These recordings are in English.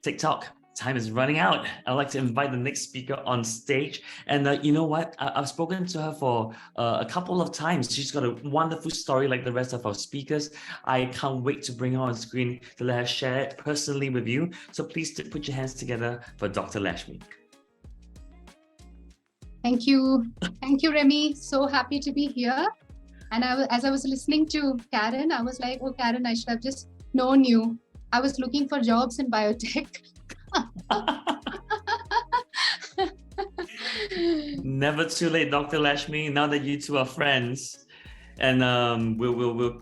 TikTok. Time is running out. I'd like to invite the next speaker on stage. And you know what? I've spoken to her for a couple of times. She's got a wonderful story like the rest of our speakers. I can't wait to bring her on screen to let her share it personally with you. So please put your hands together for Dr. Lakshmi. Thank you. Thank you, Remy. So happy to be here. And as I was listening to Karen, I was like, oh, Karen, I should have just known you. I was looking for jobs in biotech. Never too late, Dr. Lakshmi. Now that you two are friends, and we'll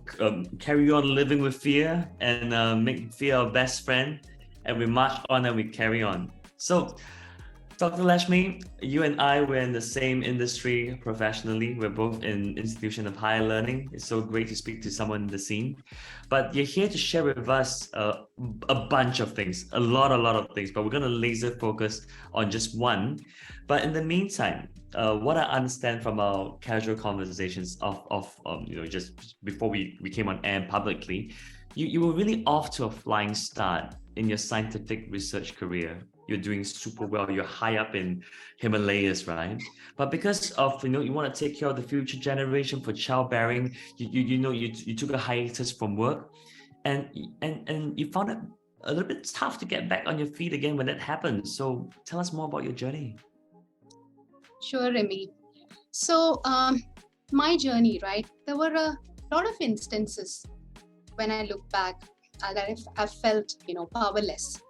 carry on living with fear and make fear our best friend, and we march on and we carry on. So, Dr. Lakshmi, you and I were in the same industry professionally. We're both in institution of higher learning. It's so great to speak to someone in the scene. But you're here to share with us a bunch of things, a lot of things, but we're going to laser focus on just one. But in the meantime, what I understand from our casual conversations just before we came on air publicly, you were really off to a flying start in your scientific research career. You're doing super well. You're high up in Himalayas, right? But because of you want to take care of the future generation for childbearing, you took a hiatus from work, and you found it a little bit tough to get back on your feet again when that happened. So tell us more about your journey. Sure, Remy. So my journey, right? There were a lot of instances when I look back that I felt powerless.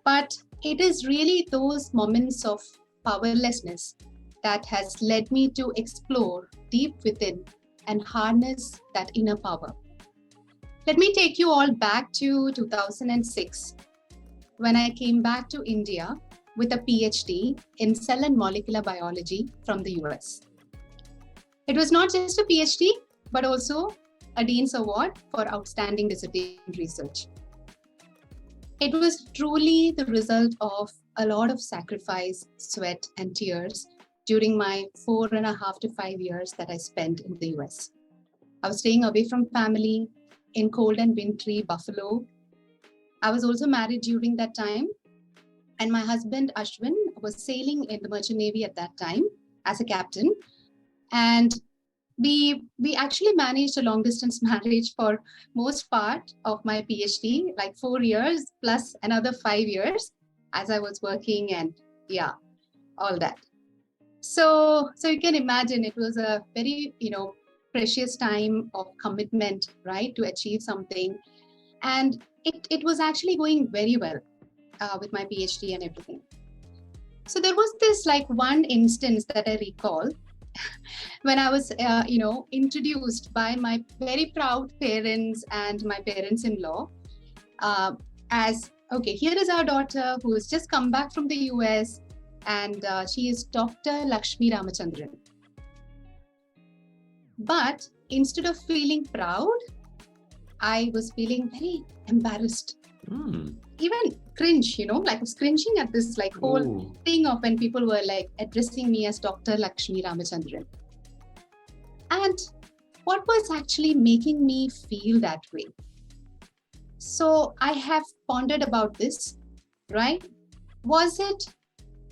But it is really those moments of powerlessness that has led me to explore deep within and harness that inner power. Let me take you all back to 2006, when I came back to India with a PhD in cell and molecular biology from the US. It was not just a PhD, but also a Dean's Award for Outstanding Discipline Research. It was truly the result of a lot of sacrifice, sweat, and tears during my 4.5 to 5 years that I spent in the US. I was staying away from family in cold and wintry Buffalo. I was also married during that time, and my husband Ashwin was sailing in the Merchant Navy at that time as a captain. And we actually managed a long distance marriage for most part of my PhD, like 4 years plus another 5 years as I was working, and all that. So you can imagine it was a very, precious time of commitment, right, to achieve something. And it was actually going very well with my PhD and everything. So there was this one instance that I recall when I was, introduced by my very proud parents and my parents-in-law as, okay, here is our daughter who has just come back from the US, and she is Dr. Lakshmi Ramachandran. But instead of feeling proud, I was feeling very embarrassed. Even cringe, I was cringing at this whole thing of when people were addressing me as Dr. Lakshmi Ramachandran. And what was actually making me feel that way? So I have pondered about this, right? Was it,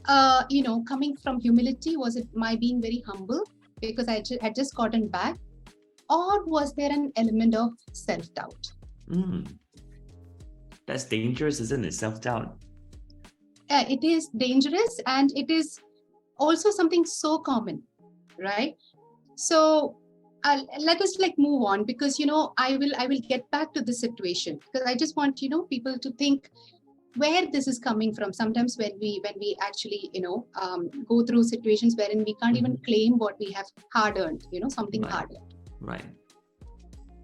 coming from humility? Was it my being very humble because I had just gotten back? Or was there an element of self-doubt? That's dangerous, isn't it? Self-doubt. It is dangerous, and it is also something so common, right? So let us move on, because I will get back to the situation, because I just want people to think where this is coming from. Sometimes when we actually go through situations wherein we can't even claim what we have hard earned, something hard earned. Right.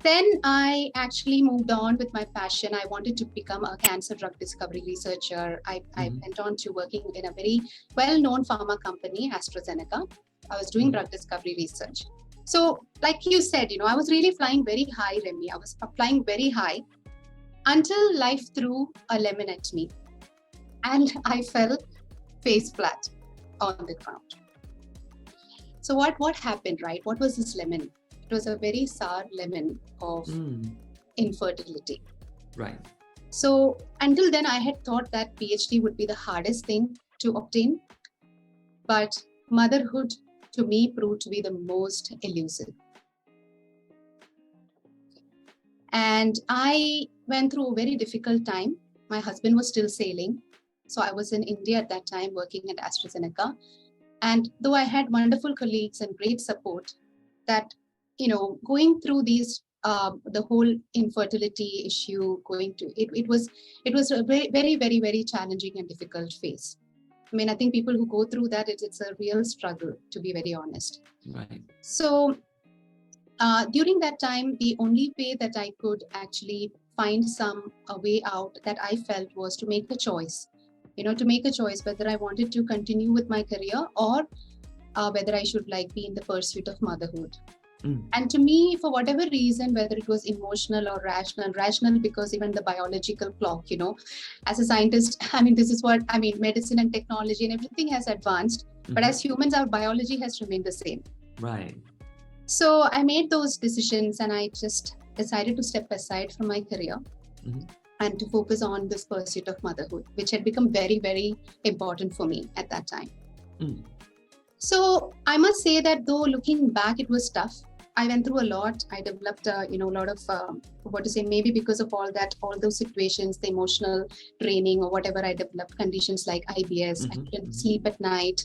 Then I actually moved on with my passion. I wanted to become a cancer drug discovery researcher. I went on to working in a very well-known pharma company, AstraZeneca. I was doing drug discovery research. So like you said, I was really flying very high, Remy. I was flying very high until life threw a lemon at me. And I fell face flat on the ground. So what happened, right? What was this lemon? It was a very sour lemon of infertility. Right. So until then, I had thought that PhD would be the hardest thing to obtain, but motherhood to me proved to be the most elusive. And I went through a very difficult time. My husband was still sailing. So I was in India at that time working at AstraZeneca. And though I had wonderful colleagues and great support, that, going through these, the whole infertility issue, it was a very, very, very, very challenging and difficult phase. I mean, I think people who go through that, it's a real struggle, to be very honest. Right. So during that time, the only way that I could actually find a way out that I felt was to make a choice, whether I wanted to continue with my career or whether I should be in the pursuit of motherhood. And to me, for whatever reason, whether it was emotional or rational because even the biological clock, as a scientist, I mean, this is what, medicine and technology and everything has advanced, but as humans, our biology has remained the same. Right. So I made those decisions and I just decided to step aside from my career and to focus on this pursuit of motherhood, which had become very, very important for me at that time. So I must say that though looking back, it was tough. I went through a lot. I developed, a lot of, maybe because of all those situations, the emotional training or whatever, I developed conditions like IBS. I couldn't sleep at night.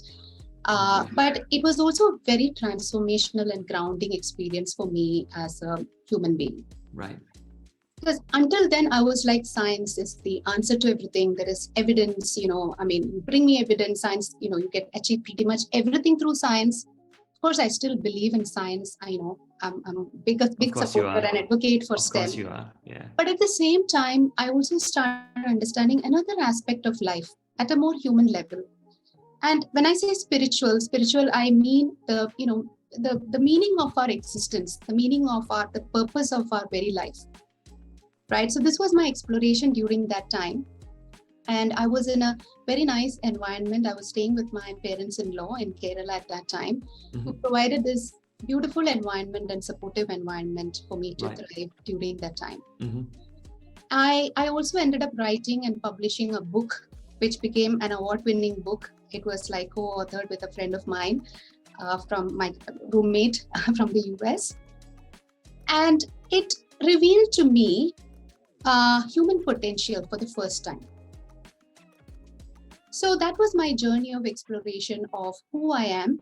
But it was also a very transformational and grounding experience for me as a human being. Right. Because until then, I was like, science is the answer to everything. There is evidence, bring me evidence, science, you can achieve pretty much everything through science. Of course, I still believe in science. I'm a big supporter and advocate for STEM. Of course you are, yeah. But at the same time, I also started understanding another aspect of life at a more human level. And when I say spiritual, I mean the meaning of our existence, the meaning of the purpose of our very life. Right. So this was my exploration during that time. And I was in a very nice environment. I was staying with my parents-in-law in Kerala at that time, who provided this beautiful environment and supportive environment for me to thrive during that time. I also ended up writing and publishing a book, which became an award-winning book. It was co-authored with a friend of mine, from my roommate from the US. And it revealed to me human potential for the first time. So that was my journey of exploration of who I am.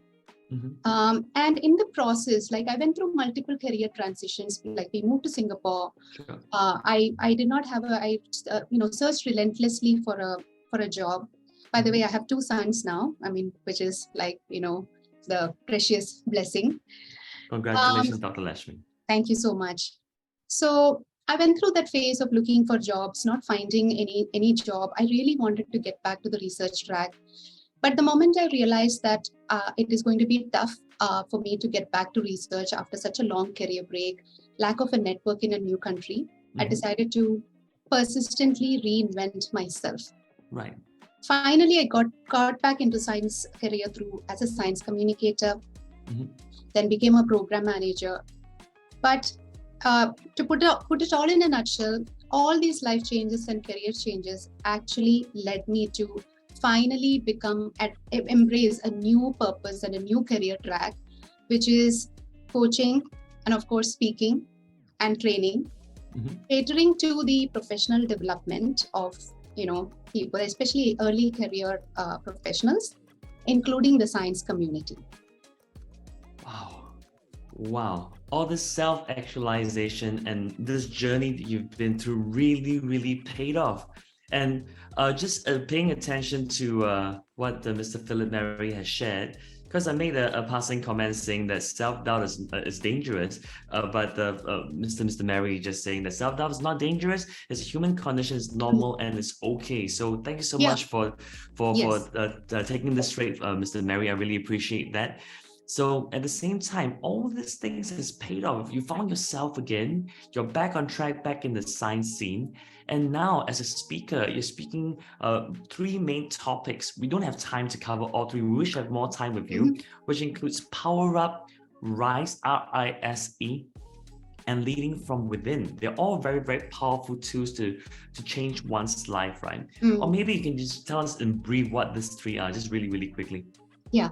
And in the process, I went through multiple career transitions. We moved to Singapore. Sure. I did not have I searched relentlessly for a job. By the way, I have 2 sons now. Which is the precious blessing. Congratulations, Dr. Lakshmi. Thank you so much. So I went through that phase of looking for jobs, not finding any job. I really wanted to get back to the research track. But the moment I realized that it is going to be tough for me to get back to research after such a long career break, lack of a network in a new country, I decided to persistently reinvent myself. Right. Finally, I got back into science career as a science communicator, then became a program manager. But to put it all in a nutshell, all these life changes and career changes actually led me to finally embrace a new purpose and a new career track, which is coaching and of course speaking and training, catering to the professional development of people, especially early career professionals, including the science community. Wow. All this self-actualization and this journey that you've been through really, really paid off. And just paying attention to what Mr. Philip Mary has shared, because I made a passing comment saying that self-doubt is dangerous, but Mr. Mary just saying that self-doubt is not dangerous. It's a human condition, it's normal, and it's okay. So thank you so much for taking this straight, Mr. Mary. I really appreciate that. So at the same time, all these things has paid off. You found yourself again, you're back on track, back in the science scene. And now as a speaker, you're speaking 3 main topics. We don't have time to cover all 3. We wish to have more time with you, which includes Power Up, RISE, RISE, and leading from within. They're all very, very powerful tools to change one's life, right? Or maybe you can just tell us in brief what these three are, just really, really quickly. Yeah,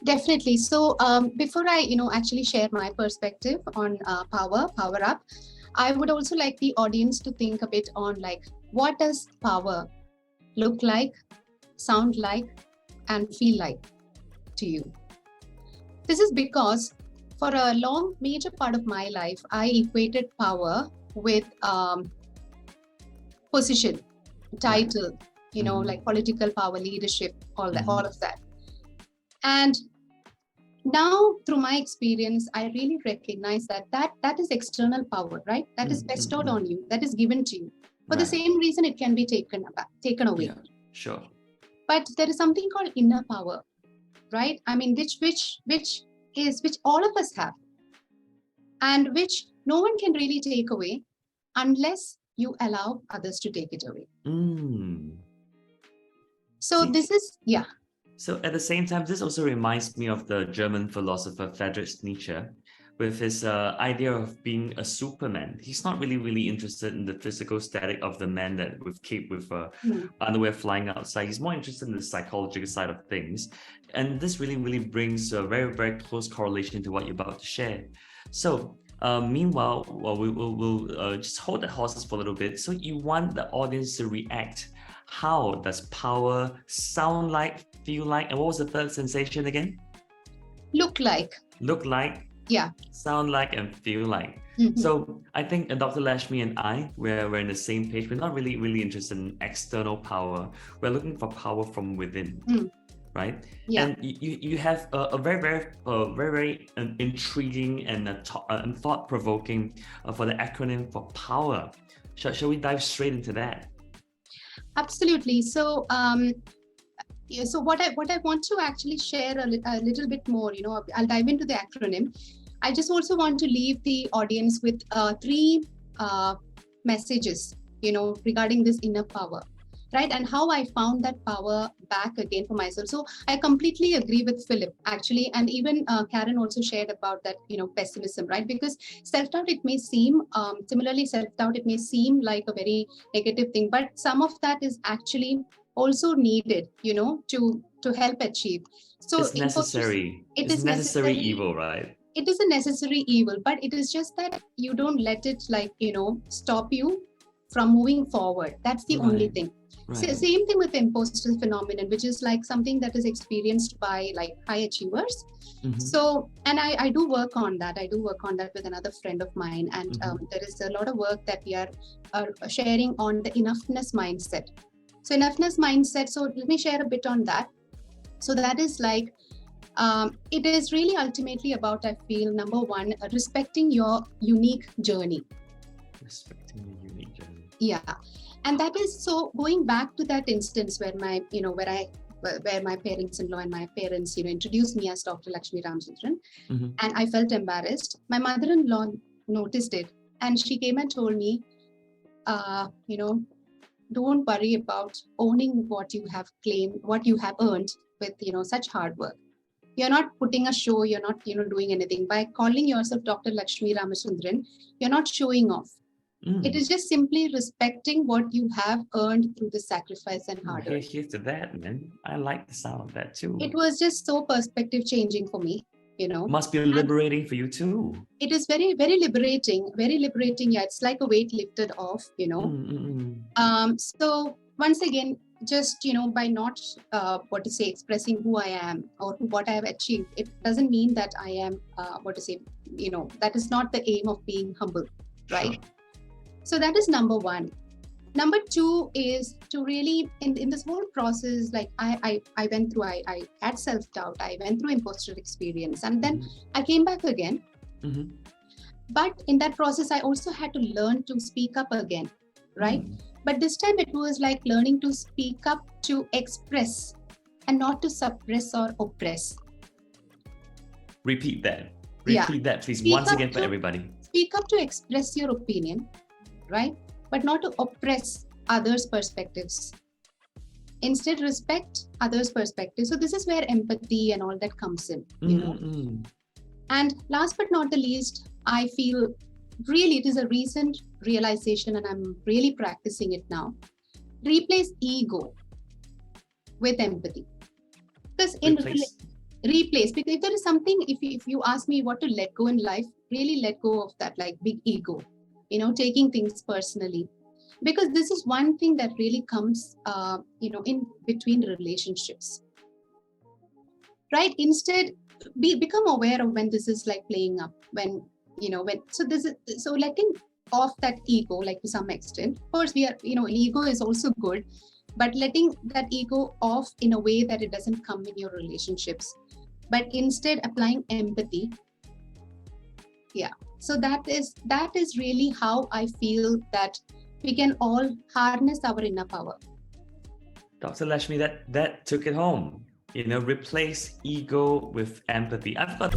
definitely. So before I, actually share my perspective on power up, I would also like the audience to think a bit on like, what does power look like, sound like, and feel like to you? This is because for a long major part of my life, I equated power with position, title, like political power, leadership, all of that. And now through my experience, I really recognize that is external power, right? That is bestowed on you, that is given to you. For the same reason, it can be taken away. Yeah, sure. But there is something called inner power, right? I mean, which all of us have, and which no one can really take away unless you allow others to take it away. So this is, yeah. So at the same time, this also reminds me of the German philosopher Friedrich Nietzsche, with his idea of being a Superman. He's not really interested in the physical static of the man that with cape with underwear flying outside. He's more interested in the psychological side of things. And this really brings a very close correlation to what you're about to share. So meanwhile, we'll just hold the horses for a little bit. So you want the audience to react. How does power sound like, feel like, and what was the third sensation again? Look like. Look like. Yeah. Sound like and feel like. So I think Dr. Lakshmi and I, we're in the same page. We're not really interested in external power. We're looking for power from within, right? Yeah. And you have a very intriguing and thought-provoking for the acronym for power. Shall we dive straight into that? Absolutely. So so what I want to actually share a little bit more, I'll dive into the acronym. I just also want to leave the audience with three messages, regarding this inner power, right? And how I found that power back again for myself. So I completely agree with Philip, actually. And even Karen also shared about that, pessimism, right? Because self-doubt, it may seem, self-doubt, it may seem like a very negative thing, but some of that is actually also needed, to help achieve. So it's necessary. It's necessary evil, right? It is a necessary evil, but it is just that you don't let it stop you from moving forward. That's the only thing. Right. So, same thing with the imposter phenomenon, which is like something that is experienced by like high achievers. So, and I do work on that. I do work on that with another friend of mine. And there is a lot of work that we are sharing on the enoughness mindset. So enoughness mindset. So let me share a bit on that. So that is like, it is really ultimately about, I feel, number one, respecting your unique journey. Respecting your unique journey. Yeah. And that is, so going back to that instance where my, where my parents-in-law and my parents, introduced me as Dr. Lakshmi Ramachandran, and I felt embarrassed. My mother-in-law noticed it, and she came and told me, don't worry about owning what you have claimed, what you have earned with, such hard work. You're not putting a show, you're not, doing anything. By calling yourself Dr. Lakshmi Ramachandran, you're not showing off. It is just simply respecting what you have earned through the sacrifice and hard work. Here's to that, man. I like the sound of that too. It was just so perspective changing for me, Must be liberating for you too. It is very liberating, Yeah, it's like a weight lifted off, So once again, just, by not, expressing who I am or what I have achieved, it doesn't mean that I am, that is not the aim of being humble, right? Sure. So that is number one. Number two is to really, in this whole process, like I went through, I had self-doubt, I went through imposter experience, and then I came back again. But in that process, I also had to learn to speak up again, right? But this time it was like learning to speak up, to express, and not to suppress or oppress. Repeat that. Repeat that, please, once again for everybody. Speak up to express your opinion, right? But not to oppress others' perspectives. Instead, respect others' perspectives. So this is where empathy and all that comes in, And last but not the least, I feel really, it is a recent realization and I'm really practicing it now. Replace ego with empathy. Because replace, because if there is something, if you ask me what to let go in life, really let go of that like big ego, taking things personally. Because this is one thing that really comes, in between relationships, right? Instead, become aware of when this is like playing up, so letting off that ego, like to some extent. Of course, ego is also good, but letting that ego off in a way that it doesn't come in your relationships, but instead applying empathy. Yeah. So that is really how I feel that we can all harness our inner power. Dr. Lakshmi, that took it home. Replace ego with empathy. I've got